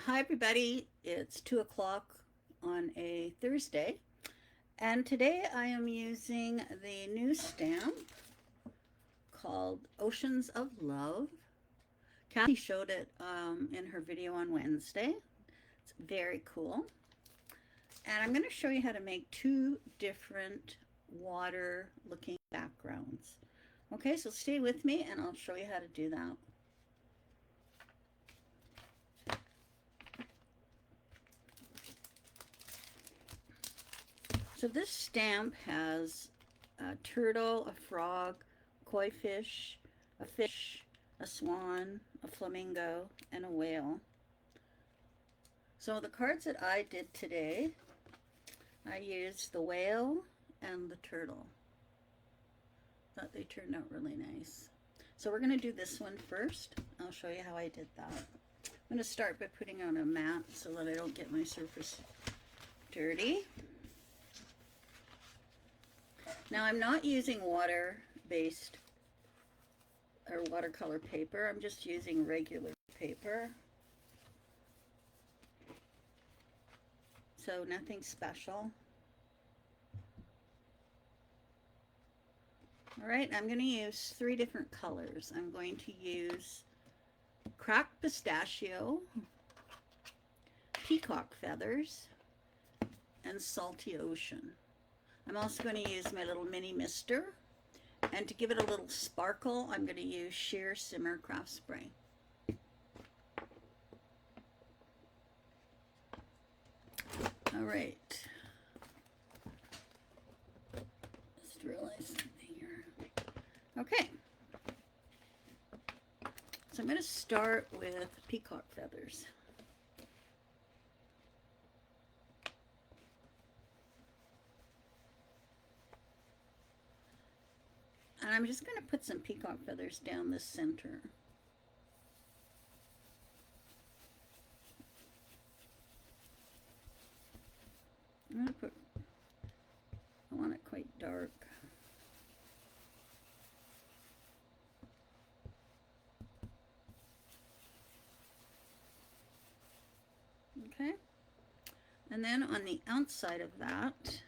Hi, everybody. It's 2 o'clock on a Thursday, and today I am using the new stamp called Oceans of Love. Kathy showed it in her video on Wednesday. It's very cool. And I'm going to show you how to make two different water looking backgrounds. Okay, so stay with me and I'll show you how to do that. So this stamp has a turtle, a frog, koi fish, a swan, a flamingo, and a whale. So the cards that I did today, I used the whale and the turtle. Thought they turned out really nice. So we're going to do this one first. I'll show you how I did that. I'm going to start by putting on a mat so that I don't get my surface dirty. Now I'm not using water-based or watercolor paper. I'm just using regular paper. So nothing special. All right, I'm going to use three different colors. I'm going to use cracked pistachio, peacock feathers, and salty ocean. I'm also going to use my little mini mister. And to give it a little sparkle, I'm going to use sheer simmer craft spray. All right. Just realized something here. Okay. So I'm going to start with peacock feathers. And I'm just going to put some peacock feathers down the center. I'm going to I want it quite dark. Okay. And then on the outside of that,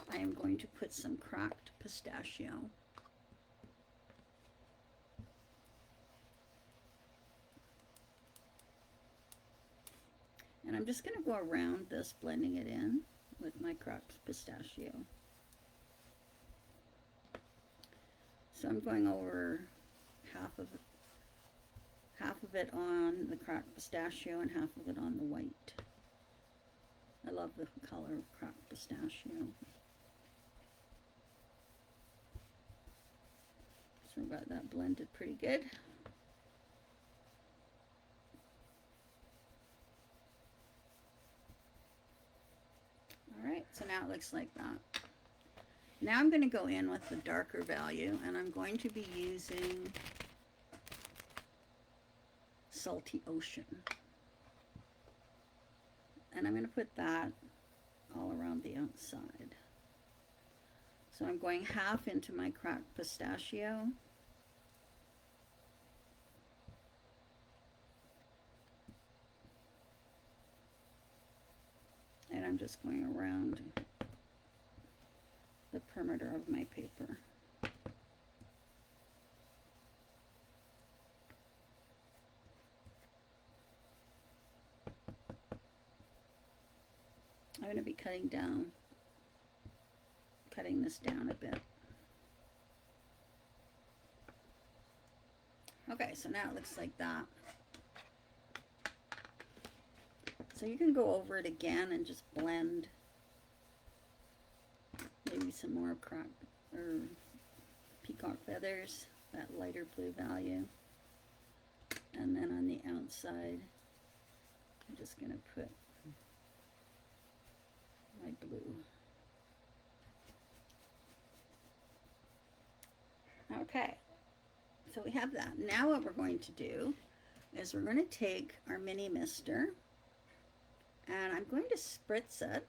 I am going to put some cracked pistachio. And I'm just going to go around this, blending it in with my cracked pistachio. So I'm going over half of it on the cracked pistachio and half of it on the white. I love the color of cracked pistachio. So I've got that blended pretty good. All right, so now it looks like that. Now I'm going to go in with the darker value, and I'm going to be using Salty Ocean. And I'm going to put that all around the outside. So I'm going half into my cracked pistachio. And I'm just going around the perimeter of my paper. I'm going to be cutting this down a bit. Okay, so now it looks like that. So you can go over it again and just blend maybe some more cracked or peacock feathers, that lighter blue value. And then on the outside, I'm just going to put my blue. Okay, so we have that. Now what we're going to do is we're going to take our mini mister and I'm going to spritz it.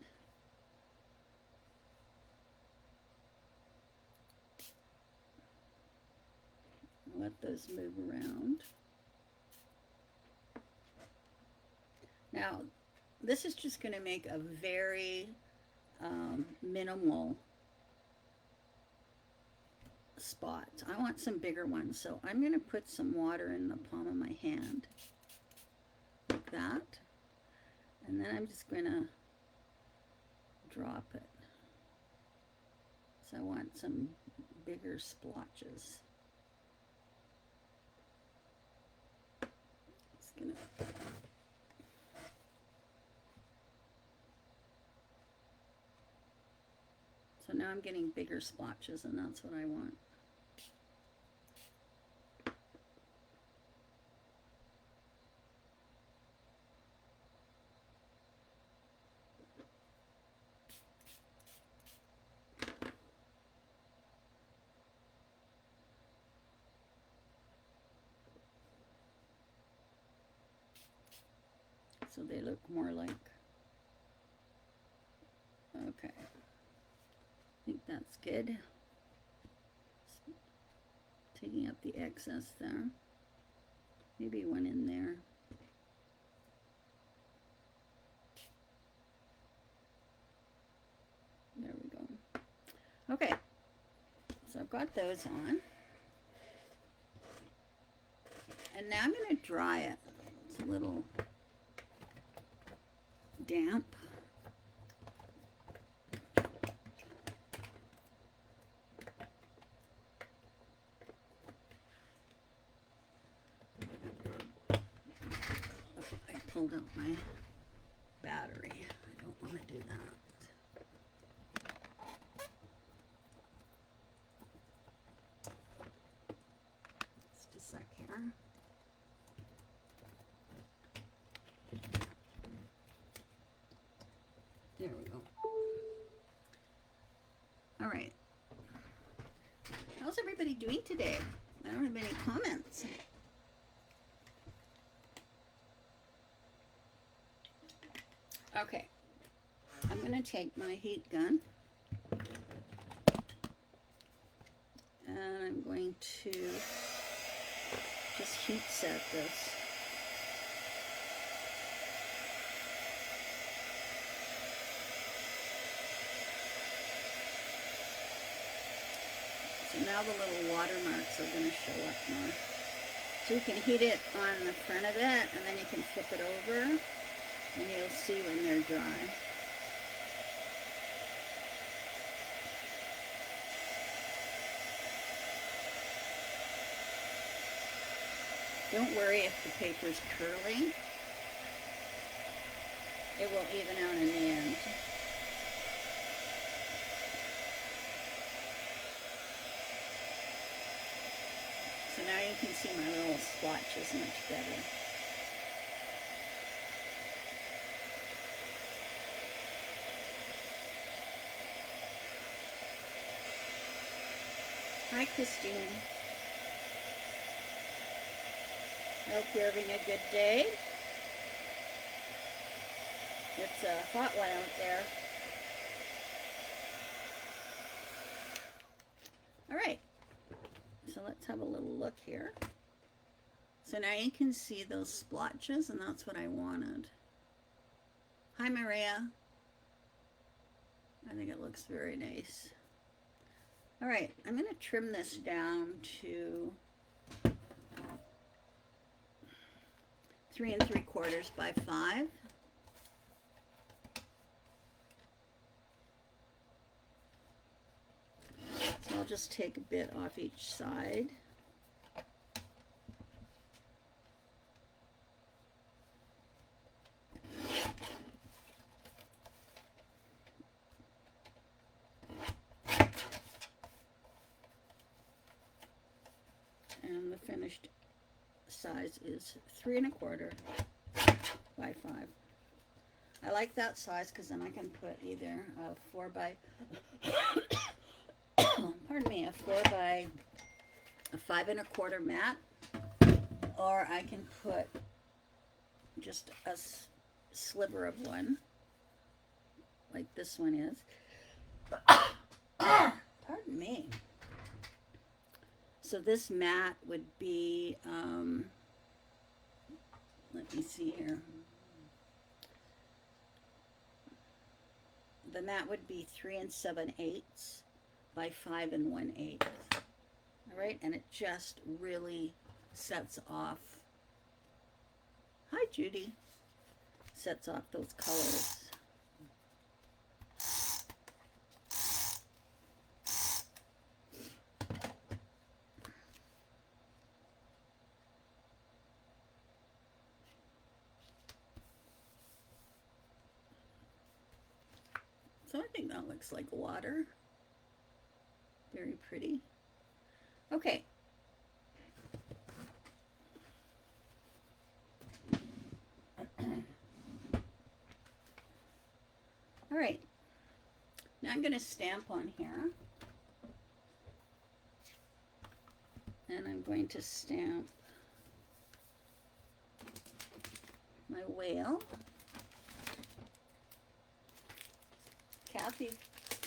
Let those move around. Now, this is just going to make a very minimal spot. I want some bigger ones, so I'm going to put some water in the palm of my hand, like that. And then I'm just going to drop it. So I want some bigger splotches. Just gonna So now I'm getting bigger splotches, and that's what I want. So they look more like, okay, I think that's good. Taking up the excess there. Maybe one in there. There we go. Okay, so I've got those on. And now I'm going to dry it. It's a little damp. I pulled out my battery. I don't want to do that. Just a sec here. There we go. All right. How's everybody doing today? I don't have any comments. Okay. I'm going to take my heat gun and I'm going to just heat set this. So now the little watermarks are going to show up more. So you can heat it on the front of it, and then you can flip it over, and you'll see when they're dry. Don't worry if the paper's curly. It will even out in the end. So now you can see my little splotches much better. Hi, Christine. I hope you're having a good day. It's a hot one out there. All right. So let's have a little look here. So now you can see those splotches, and that's what I wanted. Hi, Maria. I think it looks very nice. All right, I'm going to trim this down to 3 3/4 by 5. So I'll just take a bit off each side. And the finished size is 3 1/4 by 5. I like that size because then I can put either a 4 by pardon me, a 4 by a 5 1/4 mat, or I can put just a sliver of one, like this one is. Pardon me. So this mat would be, let me see here. then that would be 3 7/8 by 5 1/8. All right, and it just really sets off. Hi, Judy. Sets off those colors. So I think that looks like water. Very pretty. Okay. All right. Now I'm going to stamp on here. And I'm going to stamp my whale. Kathy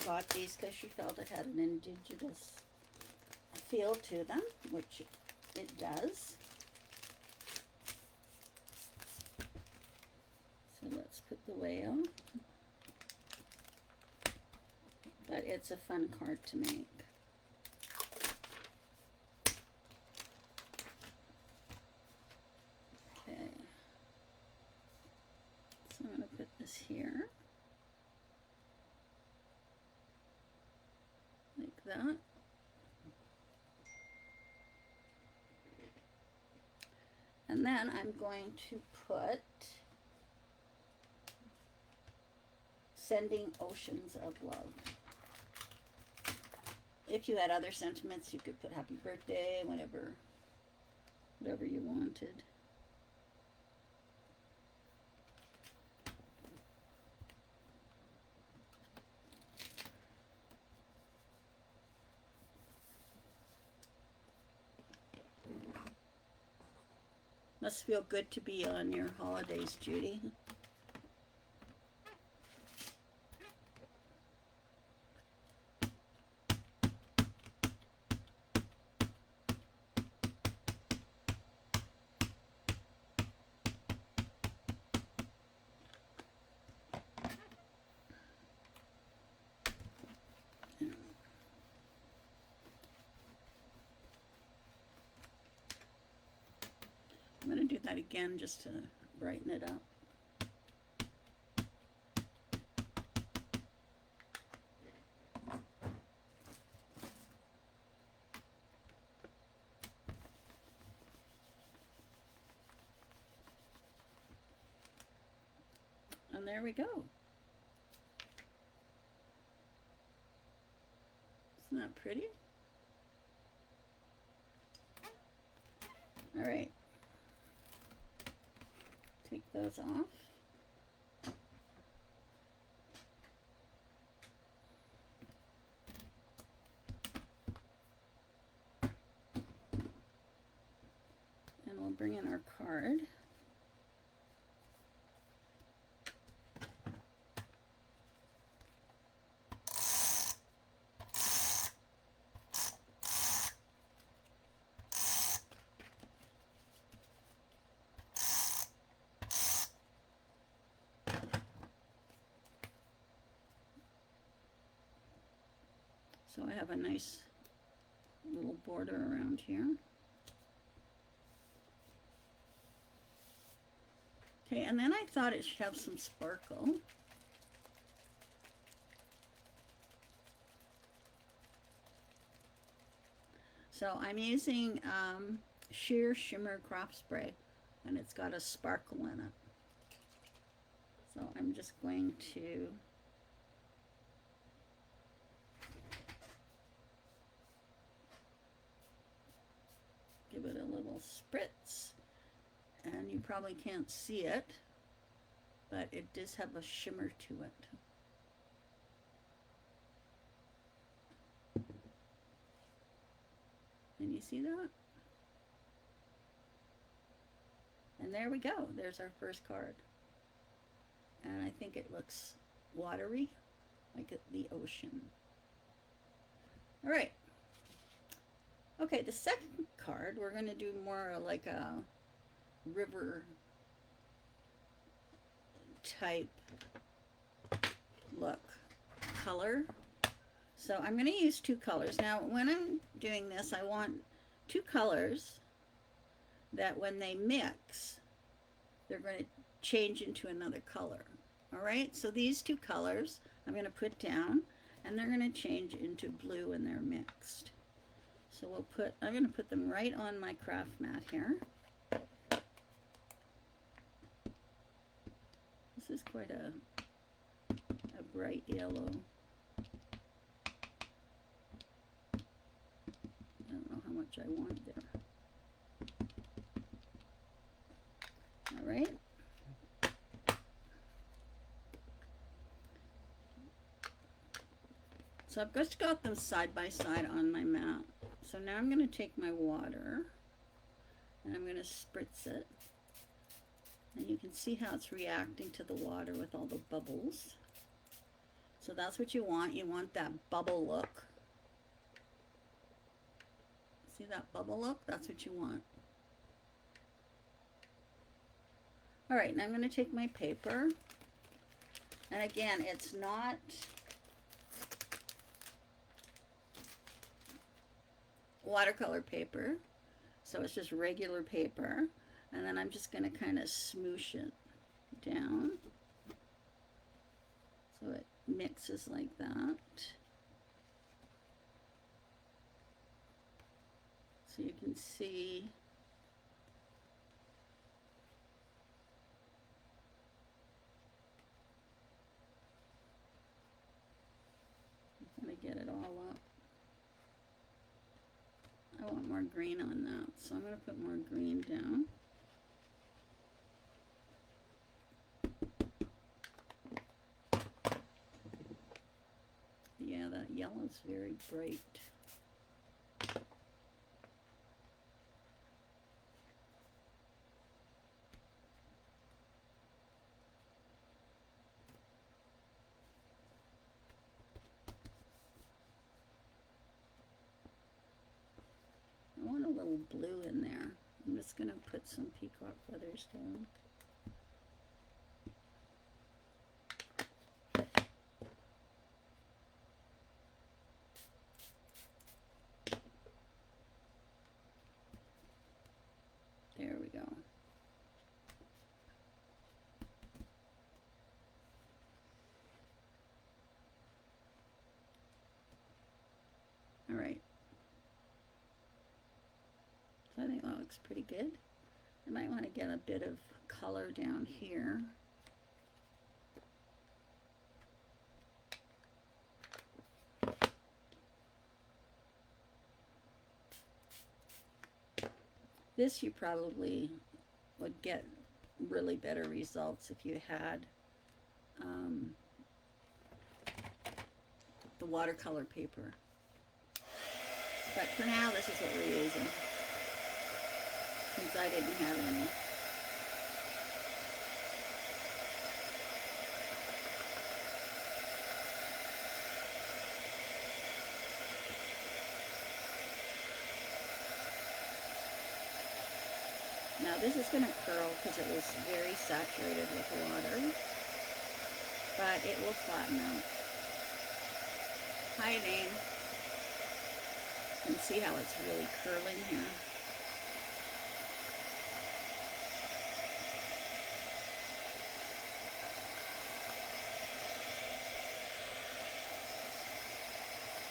got these because she felt it had an indigenous feel to them, which it does. So let's put the whale. But it's a fun card to make. Okay. So I'm going to put this here. Like that. And then I'm going to put Sending Oceans of Love. If you had other sentiments, you could put happy birthday, whatever you wanted. Must feel good to be on your holidays, Judy. I'm going to do that again just to brighten it up. And there we go. Isn't that pretty? All right. Take those off. And we'll bring in our card. So I have a nice little border around here. Okay, and then I thought it should have some sparkle. So I'm using Sheer Shimmer Craft Spray, and it's got a sparkle in it. So I'm just going to give it a little spritz, and you probably can't see it, but it does have a shimmer to it. Can you see that? And there we go. There's our first card. And I think it looks watery, like the ocean. All right. Okay, the second card, we're going to do more like a river type look. color. So I'm going to use two colors. Now, when I'm doing this, I want two colors that when they mix, they're going to change into another color. All right, so these two colors I'm going to put down, and they're going to change into blue when they're mixed. So I'm going to put them right on my craft mat here. This is quite a bright yellow. I don't know how much I want there. All right. So I've just got them side by side on my mat. So now I'm going to take my water and I'm going to spritz it. And you can see how it's reacting to the water with all the bubbles. So that's what you want. You want that bubble look. See that bubble look? That's what you want. All right, now I'm going to take my paper. And again, it's not watercolor paper, so it's just regular paper. And then I'm just going to kind of smoosh it down so it mixes like that. So you can see I'm going to get it all up. I want more green on that, so I'm going to put more green down. Yeah, that yellow's very bright. I want a little blue in there. I'm just going to put some peacock feathers down. There we go. All right. So I think that looks pretty good. I might want to get a bit of color down here. This you probably would get really better results if you had the watercolor paper. But for now, this is what we're using, since I didn't have any. Now this is going to curl because it was very saturated with water, but it will flatten out. Hi, Dane. You can see how it's really curling here.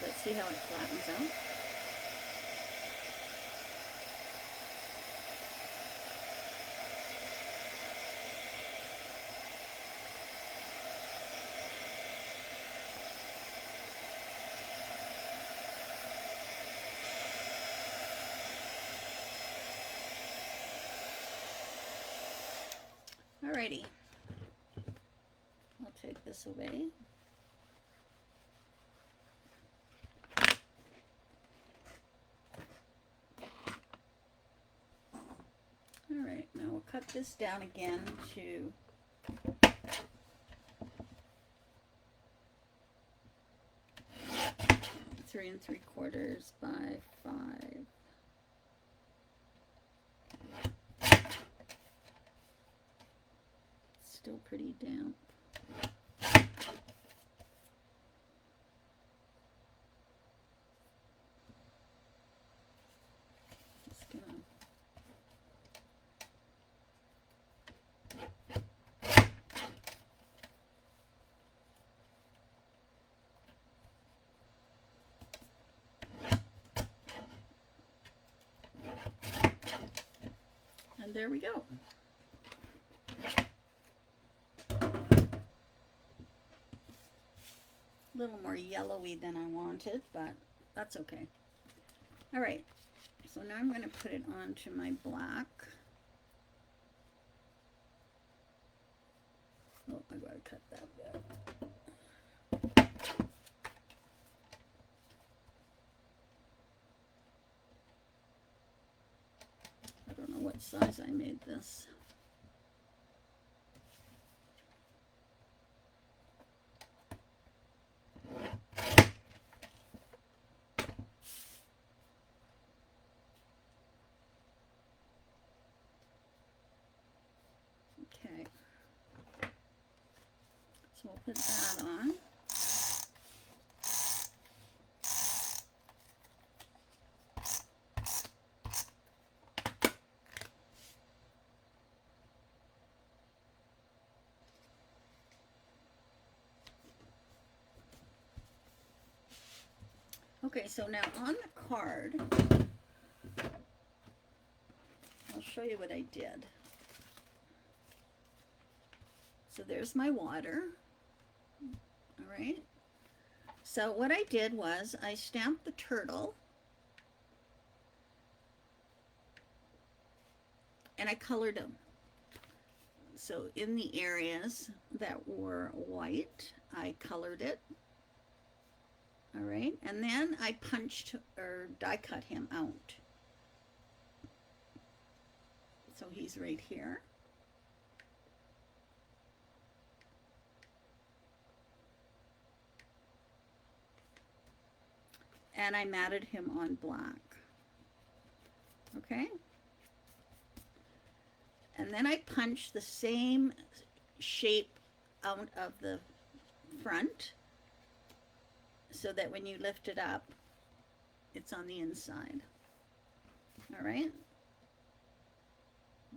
Let's see how it flattens out. Alrighty, I'll take this away. Alright, now we'll cut this down again to 3 3/4 by 5. Still pretty damp. there we go. A little more yellowy than I wanted, but that's okay. All right, so now I'm going to put it onto my black. Oh, I gotta cut that bit. I don't know what size I made this. Okay. So we'll put that on. Okay, so now on the card, I'll show you what I did. So there's my water. All right. So what I did was I stamped the turtle and I colored them. So in the areas that were white, I colored it. All right, and then I punched or die cut him out. So he's right here. And I matted him on black. Okay. And then I punched the same shape out of the front so that when you lift it up, it's on the inside. All right.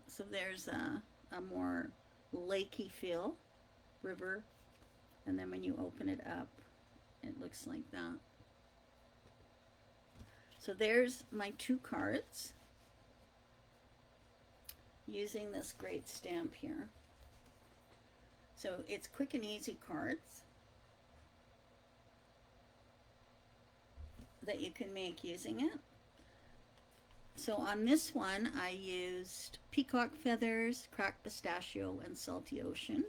So there's a more lakey feel, river. And then when you open it up, it looks like that. So there's my 2 cards using this great stamp here. So it's quick and easy cards that you can make using it. So on this one, I used peacock feathers, cracked pistachio, and salty ocean.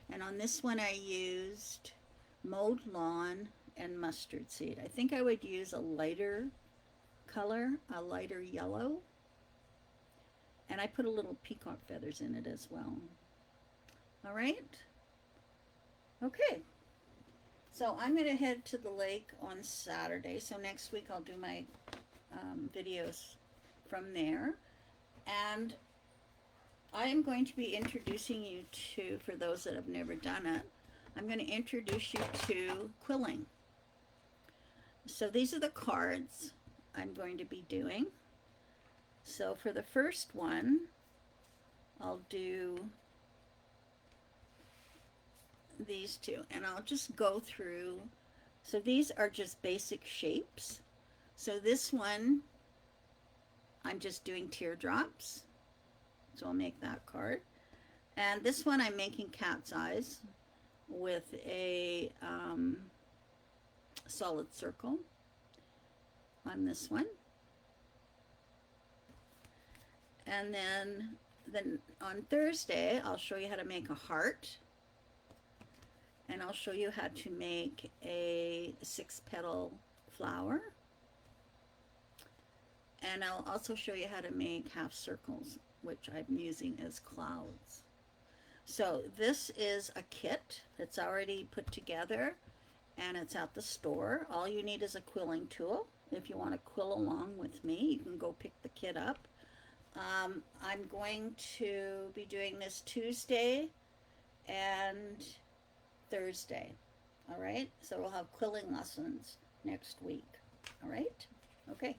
And on this one, I used mowed lawn and mustard seed. I think I would use a lighter color, a lighter yellow. And I put a little peacock feathers in it as well. All right. Okay. So I'm going to head to the lake on Saturday. So next week I'll do my videos from there. And I am going to be introducing you to, for those that have never done it, I'm going to introduce you to quilling. So these are the cards I'm going to be doing. So for the first one, I'll do these 2, and I'll just go through. So these are just basic shapes. So this one, I'm just doing teardrops. So I'll make that card. And this one I'm making cat's eyes with a solid circle on this one. And then on Thursday, I'll show you how to make a heart. And I'll show you how to make a 6-petal flower. And I'll also show you how to make half circles, which I'm using as clouds. So this is a kit that's already put together, and it's at the store. All you need is a quilling tool. If you want to quill along with me, you can go pick the kit up. I'm going to be doing this Tuesday and Thursday. All right, so we'll have quilling lessons next week. All right, okay,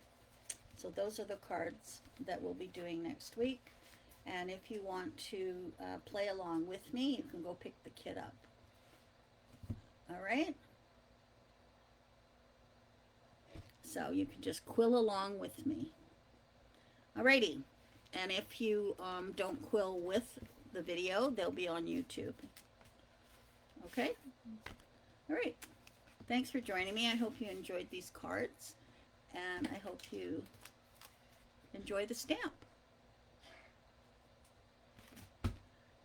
so those are the cards that we'll be doing next week, and if you want to play along with me, you can go pick the kit up. All right, so you can just quill along with me. Alrighty, And if you don't quill with the video, they'll be on YouTube. Okay? All right. Thanks for joining me. I hope you enjoyed these cards, and I hope you enjoy the stamp.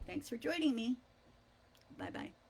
Thanks for joining me. Bye-bye.